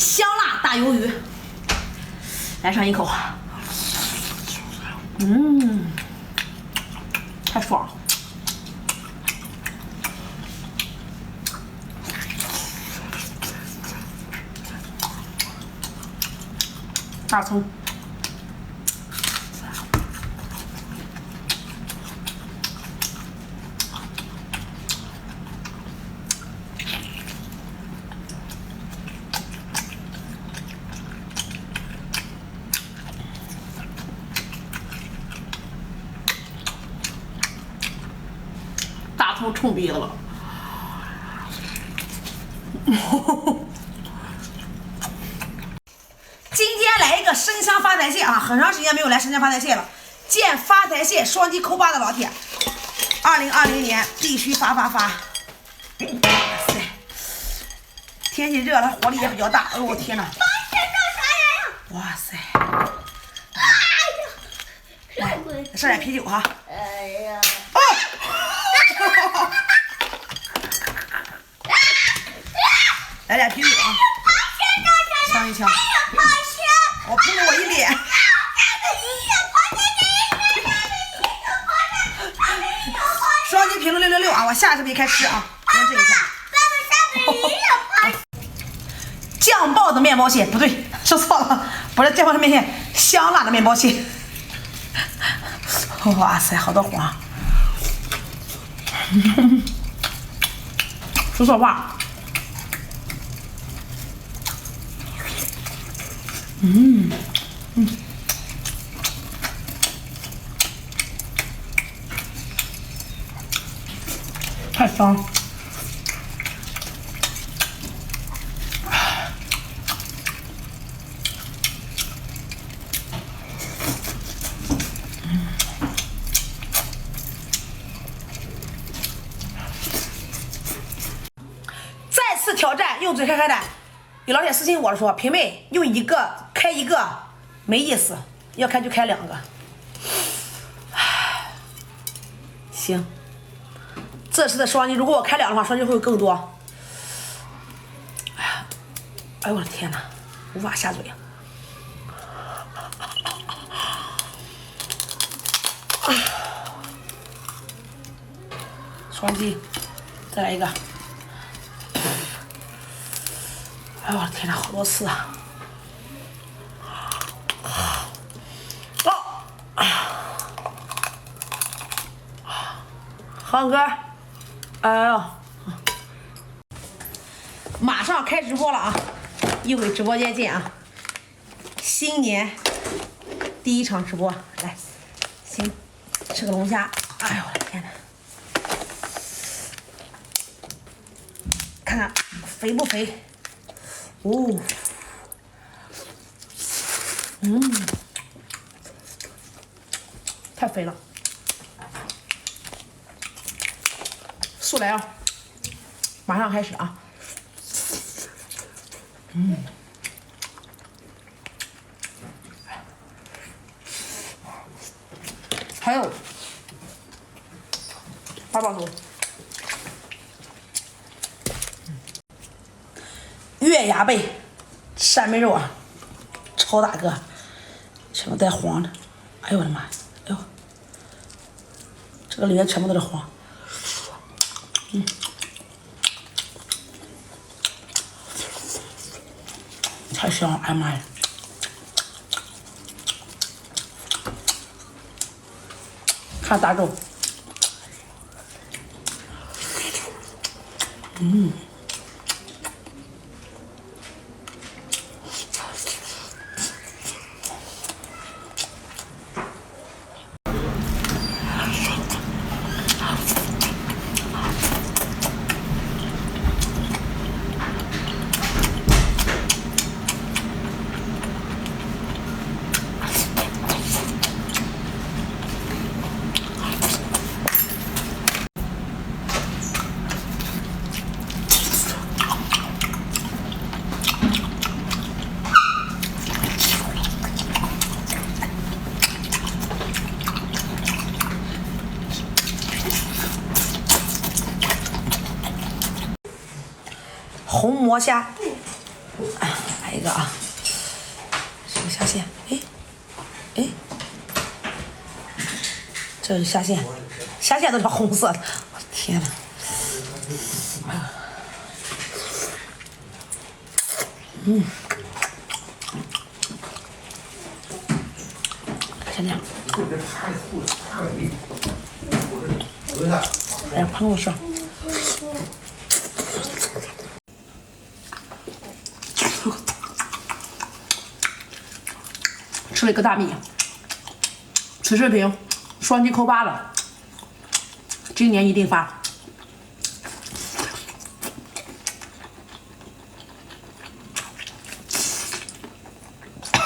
香辣大鱿鱼，来上一口，太爽了。大葱，大葱冲鼻子了。今天来一个生香发财蟹啊！很长时间没有来生香发财蟹了，见发财蟹双击扣8的老铁，2020年必须发！哇塞，天气热了，火力也比较大。哎呦我天哪！哇塞！来，上点啤酒哈。哎呀！哦！来点啤酒啊！呛一呛。我喷了我一脸。双击评论666啊！我下视频开吃啊，腌制一下。酱爆的面包蟹不对，说错了，不是酱爆的面线，香辣的面包蟹。哇塞，好多黄。说错话。太香了。再次挑战用嘴开的，有老铁私信我说，平妹用一个开一个没意思，要开就开2个。行，这次的双击如果我开2的话，双击会更多。哎呦我的天哪，无法下嘴啊！双击，再来一个。哎呦我的天哪，好多次啊！航哥，哎呦，马上开直播了啊！一会直播间见啊！新年第1场直播，来，先吃个龙虾。哎呦我的天哪！看看肥不肥？哦，太肥了。速来啊！马上开始啊！还有8磅多。月牙贝扇贝肉啊，超大个，全部带黄的。哎呦我的妈！哎呦，这个里面全部都是黄。太香了，哎妈呀！看大肉，红魔虾，哎来一个啊，这个虾线，哎，这是虾线，虾线都是红色的，我的天哪！这样，哎，胖我说。吃了一个大米，此视频双击扣8了，今年一定发。